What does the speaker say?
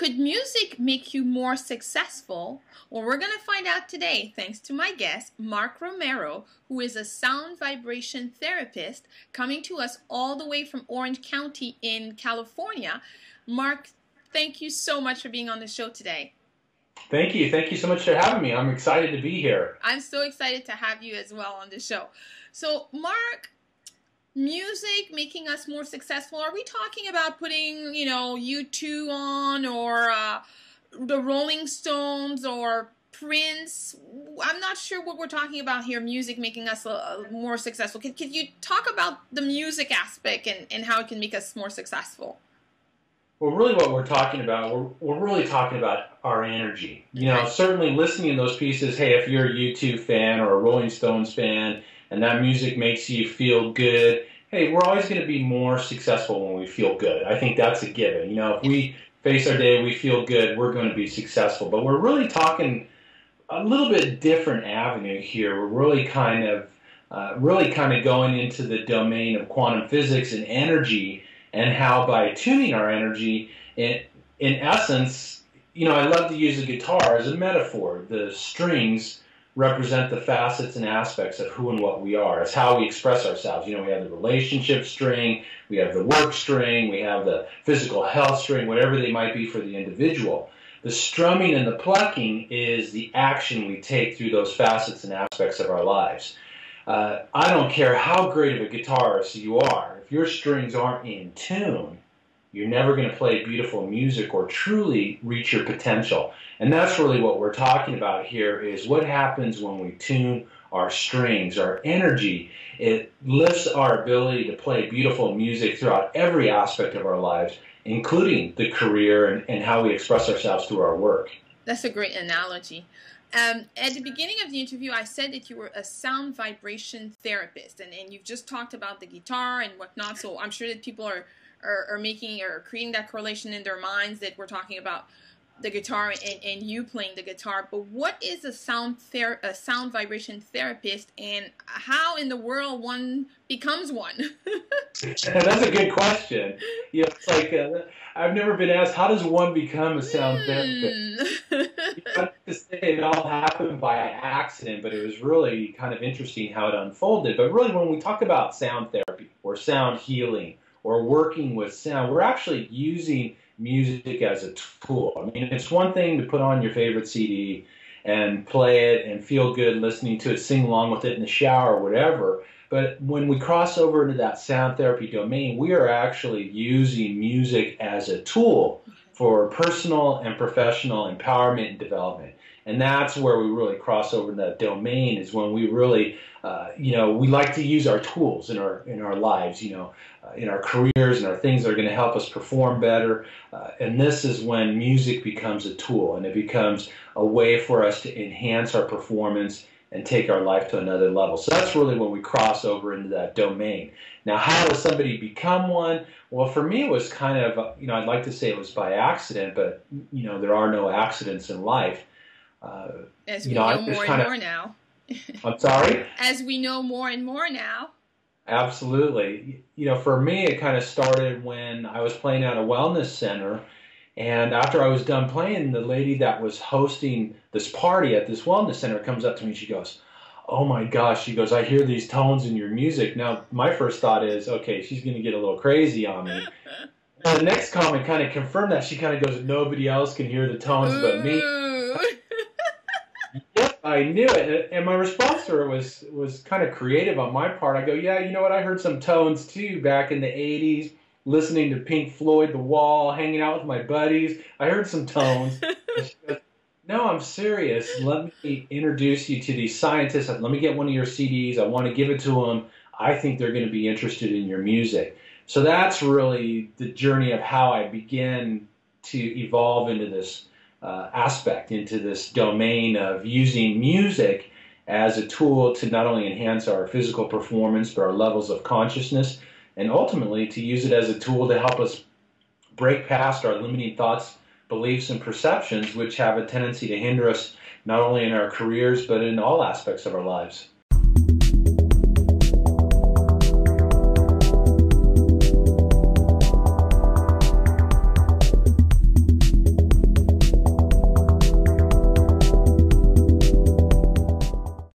Could music make you more successful? Well, we're going to find out today, thanks to my guest, Mark Romero, who is a sound vibration therapist coming to us all the way from Orange County in California. Mark, thank you so much for being on the show today. Thank you. Thank you so much for having me. I'm excited to be here. I'm so excited to have you as well on the show. So, Mark, music making us more successful, are we talking about putting, U2 on, or the Rolling Stones, or Prince? I'm not sure what we're talking about here, music making us more successful. Can you talk about the music aspect and how it can make us more successful? Well, really what we're talking about, we're really talking about our energy. Certainly listening to those pieces, hey, if you're a U2 fan or a Rolling Stones fan, and that music makes you feel good, hey, we're always going to be more successful when we feel good. I think that's a given. If we face our day, we feel good, we're going to be successful. But we're really talking a little bit different avenue here. We're really kind of going into the domain of quantum physics and energy, and how by tuning our energy, in essence, I love to use the guitar as a metaphor. The strings represent the facets and aspects of who and what we are. It's how we express ourselves. We have the relationship string, we have the work string, we have the physical health string, whatever they might be for the individual. The strumming and the plucking is the action we take through those facets and aspects of our lives. I don't care how great of a guitarist you are, if your strings aren't in tune, you're never going to play beautiful music or truly reach your potential. And that's really what we're talking about here, is what happens when we tune our strings, our energy. It lifts our ability to play beautiful music throughout every aspect of our lives, including the career and how we express ourselves through our work. That's a great analogy. At the beginning of the interview, I said that you were a sound vibration therapist, and you've just talked about the guitar and whatnot, so I'm sure that people are making or creating that correlation in their minds that we're talking about the guitar and you playing the guitar. But what is a sound vibration therapist, and how in the world one becomes one? That's a good question. It's like I've never been asked, how does one become a sound therapist? I like to say it all happened by accident, but it was really kind of interesting how it unfolded. But really, when we talk about sound therapy or sound healing or working with sound, we're actually using music as a tool. I mean, it's one thing to put on your favorite CD and play it and feel good listening to it, sing along with it in the shower or whatever. But when we cross over into that sound therapy domain, we are actually using music as a tool for personal and professional empowerment and development. And that's where we really cross over in that domain, is when we really, we like to use our tools in our lives, in our careers and our things that are going to help us perform better. And this is when music becomes a tool, and it becomes a way for us to enhance our performance and take our life to another level. So that's really when we cross over into that domain. Now, how does somebody become one? Well, for me, it was kind of, I'd like to say it was by accident, but, there are no accidents in life. As we know more and more now. I'm sorry? As we know more and more now. Absolutely. For me, it kind of started when I was playing at a wellness center. And after I was done playing, the lady that was hosting this party at this wellness center comes up to me and she goes, "Oh my gosh," she goes, "I hear these tones in your music." Now, my first thought is, okay, she's going to get a little crazy on me. And the next comment kind of confirmed that. She kind of goes, "Nobody else can hear the tones but me." Yep, I knew it. And my response to her was kind of creative on my part. I go, "Yeah, you know what? I heard some tones too back in the 80s. Listening to Pink Floyd, The Wall, hanging out with my buddies. I heard some tones." And she goes, "No, I'm serious. Let me introduce you to these scientists. Let me get one of your CDs. I want to give it to them. I think they're going to be interested in your music." So that's really the journey of how I began to evolve into this aspect, into this domain of using music as a tool to not only enhance our physical performance, but our levels of consciousness, and ultimately to use it as a tool to help us break past our limiting thoughts, beliefs, and perceptions, which have a tendency to hinder us not only in our careers, but in all aspects of our lives.